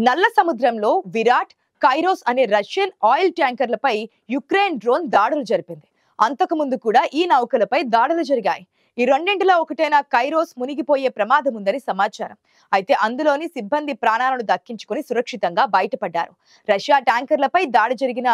నల్ల సముద్రంలో విరాట్, కైరోస్ అనే రష్యన్ ఆయిల్ ట్యాంకర్లపై యుక్రెయిన్ డ్రోన్ దాడులు జరిపింది. అంతకుముందు కూడా ఈ నౌకలపై దాడులు జరిగాయి. ఈ రెండింటిలో ఒకటైన కైరోస్ మునిగిపోయే ప్రమాదం ఉందని సమాచారం. అయితే అందులోని సిబ్బంది ప్రాణాలను దక్కించుకుని సురక్షితంగా బయటపడ్డారు. రష్యా ట్యాంకర్లపై దాడి జరిగిన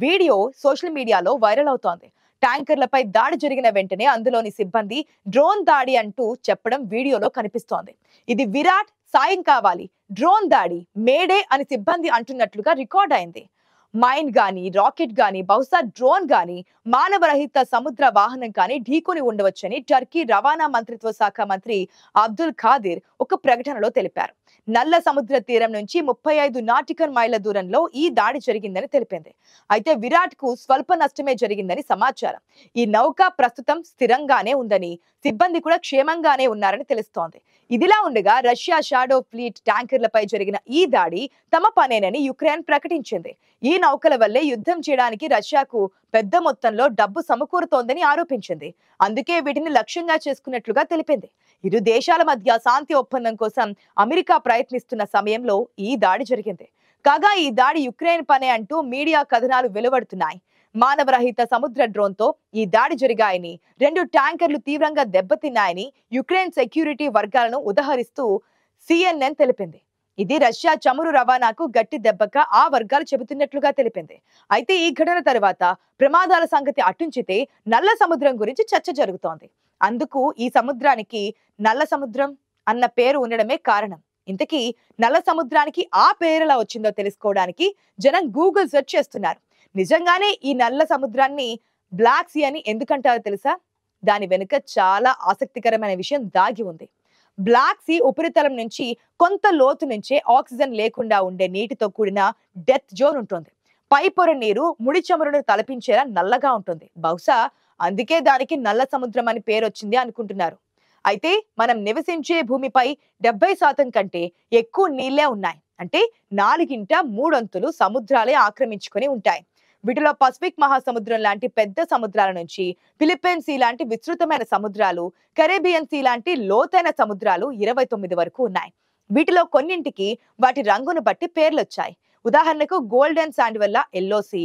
వీడియో సోషల్ మీడియాలో వైరల్ అవుతోంది. ట్యాంకర్లపై దాడి జరిగిన వెంటనే అందులోని సిబ్బంది డ్రోన్ దాడి అంటూ చెప్పడం వీడియోలో కనిపిస్తోంది. ఇది విరాట్, సాయం కావాలి, డ్రోన్ దాడి, మేడే అని సిబ్బంది అంటున్నట్లుగా రికార్డ్ అయింది. మైన్ గాని, రాకెట్ గాని, బహుశా డ్రోన్ గాని, మానవరహిత సముద్ర వాహనం కానీ ఢీకొని ఉండవచ్చని టర్కీ రవాణా మంత్రిత్వ శాఖ మంత్రి అబ్దుల్ ఖాదిర్ ఒక ప్రకటనలో తెలిపారు. నల్ల సముద్ర తీరం నుంచి 35 నాటికల్ మైళ్ళ దూరంలో ఈ దాడి జరిగిందని తెలిపింది. అయితే విరాట్ కు స్వల్ప నష్టమే జరిగిందని సమాచారం. ఈ నౌక ప్రస్తుతం స్థిరంగానే ఉందని, సిబ్బంది కూడా క్షేమంగానే ఉన్నారని తెలుస్తోంది. ఇదిలా ఉండగా రష్యా షాడో ఫ్లీట్ ట్యాంకర్లపై జరిగిన ఈ దాడి తమ పనేనని యుక్రెయిన్ ప్రకటించింది. ఈ నౌకల వల్లే యుద్ధం చేయడానికి రష్యాకు పెద్ద మొత్తంలో డబ్బు సమకూరుతోందని ఆరోపించింది. అందుకే వీటిని లక్ష్యంగా చేసుకున్నట్లుగా తెలిపింది. ఇరు దేశాల మధ్య శాంతి ఒప్పందం కోసం అమెరికా ప్రయత్నిస్తున్న సమయంలో ఈ దాడి జరిగింది. కాగా ఈ దాడి యుక్రెయిన్ పనే అంటూ మీడియా కథనాలు వెలువడుతున్నాయి. మానవరహిత సముద్ర డ్రోన్ తో ఈ దాడి జరిగాయని, 2 ట్యాంకర్లు తీవ్రంగా దెబ్బతిన్నాయని యుక్రెయిన్ సెక్యూరిటీ వర్గాలను ఉదహరిస్తూ CNN తెలిపింది. ఇది రష్యా చమురు రవాణాకు గట్టి దెబ్బగా ఆ వర్గాలు చెబుతున్నట్లుగా తెలిపింది. అయితే ఈ ఘటన తర్వాత ప్రమాదాల సంగతి అటుంచితే నల్ల సముద్రం గురించి చర్చ జరుగుతోంది. అందుకు ఈ సముద్రానికి నల్ల సముద్రం అన్న పేరు ఉండడమే కారణం. ఇంతకీ నల్ల సముద్రానికి ఆ పేరులా వచ్చిందో తెలుసుకోవడానికి జనం గూగుల్ సెర్చ్ చేస్తున్నారు. నిజంగానే ఈ నల్ల సముద్రాన్ని బ్లాక్ సీ అని ఎందుకంటారో తెలుసా? దాని వెనుక చాలా ఆసక్తికరమైన విషయం దాగి ఉంది. బ్లాక్ సీ ఉపరితలం నుంచి కొంత లోతు నుంచే ఆక్సిజన్ లేకుండా ఉండే నీటితో కూడిన డెత్ జోన్ ఉంటుంది. పై పొర నీరు ముడి చమురును తలపించేలా నల్లగా ఉంటుంది. బహుశా అందుకే దానికి నల్ల సముద్రం అని పేరు వచ్చింది అనుకుంటున్నారు. అయితే మనం నివసించే భూమిపై 70% కంటే ఎక్కువ నీళ్లే ఉన్నాయి. అంటే 4/3 సముద్రాలే ఆక్రమించుకొని ఉంటాయి. వీటిలో పసిఫిక్ మహాసముద్రం లాంటి పెద్ద సముద్రాల నుంచి ఫిలిప్పైన్ సీ లాంటి విస్తృతమైన సముద్రాలు, కరేబియన్ సీ లాంటి లోతైన సముద్రాలు 29 వరకు ఉన్నాయి. వీటిలో కొన్నింటికి వాటి రంగును బట్టి పేర్లు వచ్చాయి. ఉదాహరణకు గోల్డెన్ శాండ్ వల్ల ఎల్లో సీ,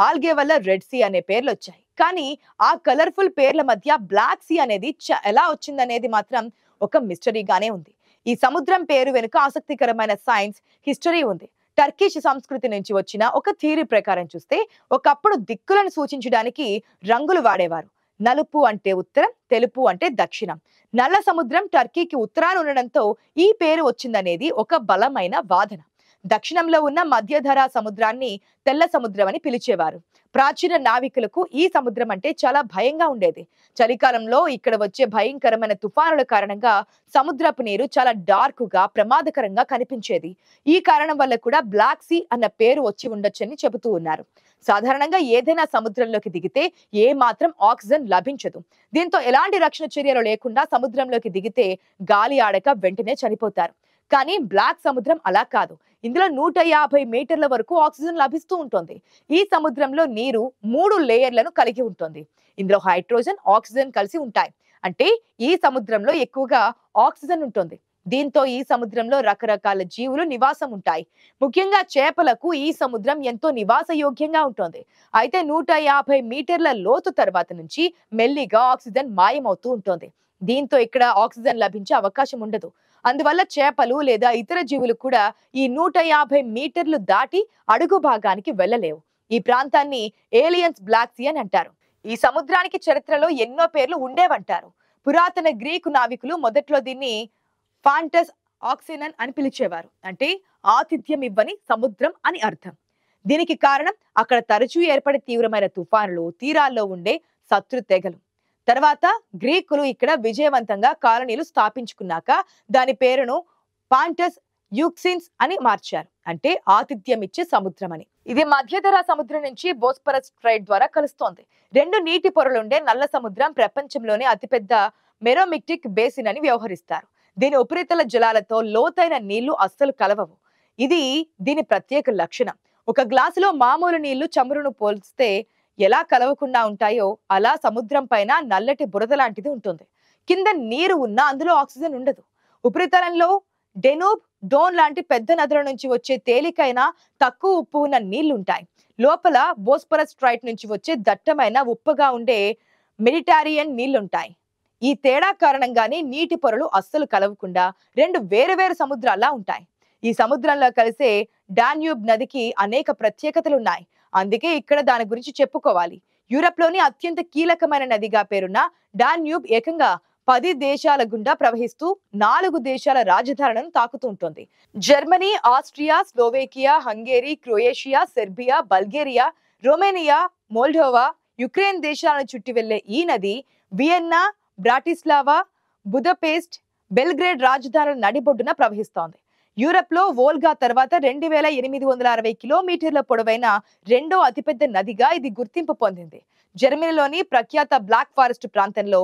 ఆల్గే వల్ల రెడ్ సీ అనే పేర్లు వచ్చాయి. కానీ ఆ కలర్ఫుల్ పేర్ల మధ్య బ్లాక్ సీ అనేది ఎలా వచ్చిందనేది మాత్రం ఒక మిస్టరీగానే ఉంది. ఈ సముద్రం పేరు వెనుక ఆసక్తికరమైన సైన్స్, హిస్టరీ ఉంది. టర్కిష్ సంస్కృతి నుంచి వచ్చిన ఒక థియరీ ప్రకారం చూస్తే ఒకప్పుడు దిక్కులను సూచించడానికి రంగులు వాడేవారు. నలుపు అంటే ఉత్తరం, తెలుపు అంటే దక్షిణం. నల్ల సముద్రం టర్కీకి ఉత్తరాన ఉండడంతో ఈ పేరు వచ్చిందనేది ఒక బలమైన వాదన. దక్షిణంలో ఉన్న మధ్యధరా సముద్రాన్ని తెల్ల సముద్రం అని పిలిచేవారు. ప్రాచీన నావికులకు ఈ సముద్రం అంటే చాలా భయంగా ఉండేది. చలికాలంలో ఇక్కడ వచ్చే భయంకరమైన తుఫానుల కారణంగా సముద్రపు నీరు చాలా డార్క్ గా, ప్రమాదకరంగా కనిపించేది. ఈ కారణం వల్ల కూడా బ్లాక్ సీ అన్న పేరు వచ్చి ఉండొచ్చని చెబుతూ ఉన్నారు. సాధారణంగా ఏదైనా సముద్రంలోకి దిగితే ఏ మాత్రం ఆక్సిజన్ లభించదు. దీంతో ఎలాంటి రక్షణ చర్యలు లేకుండా సముద్రంలోకి దిగితే గాలి ఆడక వెంటనే చనిపోతారు. కానీ బ్లాక్ సముద్రం అలా కాదు. ఇందులో 150 మీటర్ల వరకు ఆక్సిజన్ లభిస్తూ ఉంటుంది. ఈ సముద్రంలో నీరు 3 లేయర్లను కలిగి ఉంటుంది. ఇందులో హైడ్రోజన్, ఆక్సిజన్ కలిసి ఉంటాయి. అంటే ఈ సముద్రంలో ఎక్కువగా ఆక్సిజన్ ఉంటుంది. దీంతో ఈ సముద్రంలో రకరకాల జీవులు నివాసం ఉంటాయి. ముఖ్యంగా చేపలకు ఈ సముద్రం ఎంతో నివాసయోగ్యంగా ఉంటుంది. అయితే 150 మీటర్ల లోతు తర్వాత నుంచి మెల్లిగా ఆక్సిజన్ మాయమవుతూ ఉంటుంది. దీంతో ఇక్కడ ఆక్సిజన్ లభించే అవకాశం ఉండదు. అందువల్ల చేపలు లేదా ఇతర జీవులు కూడా ఈ 150 మీటర్లు దాటి అడుగు భాగానికి వెళ్ళలేవు. ఈ ప్రాంతాన్ని ఏలియన్స్ బ్లాక్ సీ అని అంటారు. ఈ సముద్రానికి చరిత్రలో ఎన్నో పేర్లు ఉండేవంటారు. పురాతన గ్రీకు నావికులు మొదట్లో దీన్ని ఫాంటస్ ఆక్సినన్ అని పిలిచేవారు. అంటే ఆతిథ్యం ఇవ్వని సముద్రం అని అర్థం. దీనికి కారణం అక్కడ తరచూ ఏర్పడే తీవ్రమైన తుఫానులు, తీరాల్లో ఉండే శత్రు తెగలు. తర్వాత గ్రీకులు ఇక్కడ విజయవంతంగా కాలనీలు స్థాపించుకున్నాక దాని పేరును పాంటస్ యూక్సిన్స్ అని మార్చారు. అంటే ఆతిథ్యం ఇచ్చే సముద్రం అని. ఇది మధ్యధరా సముద్రం నుంచి బోస్పరస్ స్ట్రైట్ ద్వారా కలుస్తోంది. 2 నీటి పొరలుండే నల్ల సముద్రం ప్రపంచంలోనే అతిపెద్ద మెరోమిక్టిక్ బేసిన్ అని వ్యవహరిస్తారు. దీని ఉపరితల జలాలతో లోతైన నీళ్లు అస్సలు కలవవు. ఇది దీని ప్రత్యేక లక్షణం. ఒక గ్లాసులో మామూలు నీళ్లు చమురును పోల్స్తే ఎలా కలవకుండా ఉంటాయో అలా సముద్రం పైన నల్లటి బురద లాంటిది ఉంటుంది. కింద నీరు ఉన్నా అందులో ఆక్సిజన్ ఉండదు. ఉపరితలంలో డెనూబ్, డోన్ లాంటి పెద్ద నదుల నుంచి వచ్చే తేలికైన తక్కువ ఉప్పు ఉన్న నీళ్లుంటాయి. లోపల బోస్పరస్ స్ట్రైట్ నుంచి వచ్చే దట్టమైన ఉప్పుగా ఉండే మెడిటేరియన్ నీళ్లుంటాయి. ఈ తేడా కారణంగానే నీటి పొరలు అస్సలు కలవకుండా రెండు వేరు సముద్రాల్లా ఉంటాయి. ఈ సముద్రంలో కలిసే డాన్యూబ్ నదికి అనేక ప్రత్యేకతలున్నాయి. అందుకే ఇక్కడ దాని గురించి చెప్పుకోవాలి. యూరప్ లోని అత్యంత కీలకమైన నదిగా పేరున్న డాన్యూబ్ ఏకంగా 10 దేశాల గుండా ప్రవహిస్తూ 4 దేశాల రాజధానులను తాకుతూ ఉంటుంది. Germany, Austria, Slovakia, Hungary, Croatia, Serbia, Bulgaria, Romania, Moldova, Ukraine దేశాలను చుట్టి వెళ్లే ఈ నది వియన్నా, బ్రాటిస్లావా, బుదపేస్ట్, బెల్గ్రేడ్ రాజధానుల నడిబొడ్డున ప్రవహిస్తోంది. యూరప్ లో వోల్గా తర్వాత 2860 కిలోమీటర్ల పొడవైన రెండో అతిపెద్ద నదిగా ఇది గుర్తింపు పొందింది. జర్మనీలోని ప్రఖ్యాత బ్లాక్ ఫారెస్ట్ ప్రాంతంలో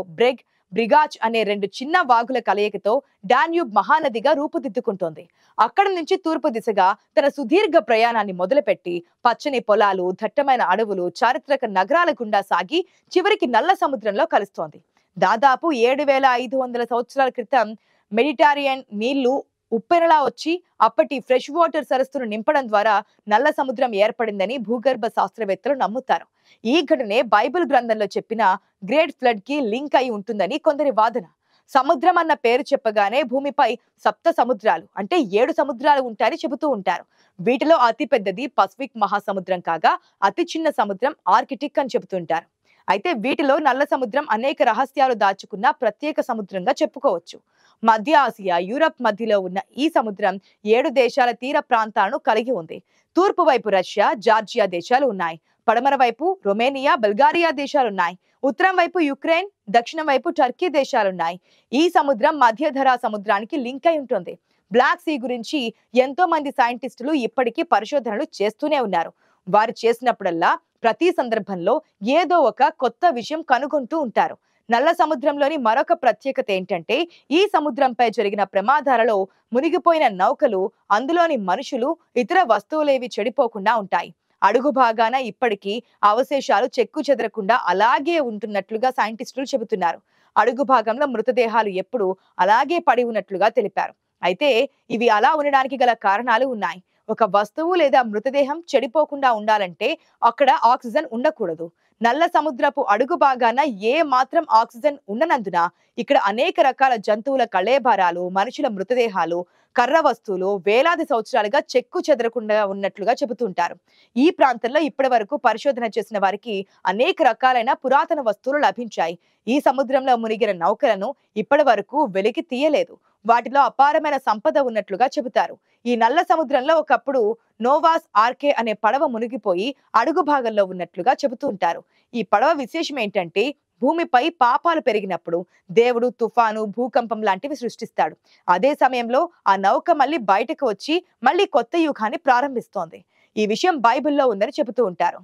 బ్రిగాచ్ అనే రెండు చిన్న వాగుల కలయికతో డాన్యూబ్ మహానదిగా రూపుదిద్దుకుంటోంది. అక్కడి నుంచి తూర్పు దిశగా తన సుదీర్ఘ ప్రయాణాన్ని మొదలుపెట్టి పచ్చని పొలాలు, దట్టమైన అడవులు, చారిత్రక నగరాల గుండా సాగి చివరికి నల్ల సముద్రంలో కలుస్తోంది. దాదాపు 7500 సంవత్సరాల క్రితం మెడిటేరియన్ నీళ్లు ఉప్పెనలా వచ్చి అప్పటి ఫ్రెష్ వాటర్ సరస్సును నింపడం ద్వారా నల్ల సముద్రం ఏర్పడిందని భూగర్భ శాస్త్రవేత్తలు నమ్ముతారు. ఈ ఘటనే బైబిల్ గ్రంథంలో చెప్పిన గ్రేట్ ఫ్లడ్ కి లింక్ అయి ఉంటుందని కొందరి వాదన. సముద్రం అన్న పేరు చెప్పగానే భూమిపై 7 సముద్రాలు అంటే 7 సముద్రాలు ఉంటాయని చెబుతూ ఉంటారు. వీటిలో అతి పెద్దది పసిఫిక్ మహాసముద్రం కాగా అతి చిన్న సముద్రం ఆర్కిటిక్ అని చెబుతుంటారు. అయితే వీటిలో నల్ల సముద్రం అనేక రహస్యాలు దాచుకున్న ప్రత్యేక సముద్రంగా చెప్పుకోవచ్చు. మధ్య ఆసియా, యూరప్ మధ్యలో ఉన్న ఈ సముద్రం 7 దేశాల తీర ప్రాంతాలను కలిగి ఉంది. తూర్పు వైపు రష్యా, జార్జియా దేశాలు ఉన్నాయి. పడమర వైపు రొమేనియా, బల్గారియా దేశాలున్నాయి. ఉత్తరం వైపు యుక్రెయిన్, దక్షిణం వైపు టర్కీ దేశాలున్నాయి. ఈ సముద్రం మధ్యధరా సముద్రానికి లింక్ అయి ఉంటుంది. బ్లాక్ సీ గురించి ఎంతో మంది సైంటిస్టులు ఇప్పటికీ పరిశోధనలు చేస్తూనే ఉన్నారు. వారు చేసినప్పుడల్లా ప్రతి సందర్భంలో ఏదో ఒక కొత్త విషయం కనుగొంటూ ఉంటారు. నల్ల సముద్రంలోని మరొక ప్రత్యేకత ఏంటంటే ఈ సముద్రంపై జరిగిన ప్రమాదాలలో మునిగిపోయిన నౌకలు, అందులోని మనుషులు, ఇతర వస్తువులేవి చెడిపోకుండా ఉంటాయి. అడుగు భాగాన ఇప్పటికీ అవశేషాలు చెక్కు చెదరకుండా అలాగే ఉంటున్నట్లుగా సైంటిస్టులు చెబుతున్నారు. అడుగు భాగంలో మృతదేహాలు ఎప్పుడూ అలాగే పడి ఉన్నట్లుగా తెలిపారు. అయితే ఇవి అలా ఉండడానికి గల కారణాలు ఉన్నాయి. ఒక వస్తువు లేదా మృతదేహం చెడిపోకుండా ఉండాలంటే అక్కడ ఆక్సిజన్ ఉండకూడదు. నల్ల సముద్రపు అడుగు భాగాన ఏ మాత్రం ఆక్సిజన్ ఉండనందున ఇక్కడ అనేక రకాల జంతువుల కళేబరాలు, మనుషుల మృతదేహాలు, కర్ర వస్తువులు వేలాది సంవత్సరాలుగా చెక్కు చెదరకుండా ఉన్నట్లుగా చెబుతుంటారు. ఈ ప్రాంతంలో ఇప్పటి వరకు పరిశోధన చేసిన వారికి అనేక రకాలైన పురాతన వస్తువులు లభించాయి. ఈ సముద్రంలో మునిగిన నౌకలను ఇప్పటి వరకు వెలికి తీయలేదు. వాటిలో అపారమైన సంపద ఉన్నట్లుగా చెబుతారు. ఈ నల్ల సముద్రంలో ఒకప్పుడు నోవాస్ ఆర్కే అనే పడవ మునిగిపోయి అడుగు భాగంలో ఉన్నట్లుగా చెబుతూ ఉంటారు. ఈ పడవ విశేషం ఏంటంటే భూమిపై పాపాలు పెరిగినప్పుడు దేవుడు తుఫాను, భూకంపం లాంటివి సృష్టిస్తాడు. అదే సమయంలో ఆ నౌక మళ్ళీ బయటకు వచ్చి మళ్ళీ కొత్త యుగాన్ని ప్రారంభిస్తోంది. ఈ విషయం బైబిల్లో ఉందని చెబుతూ ఉంటారు.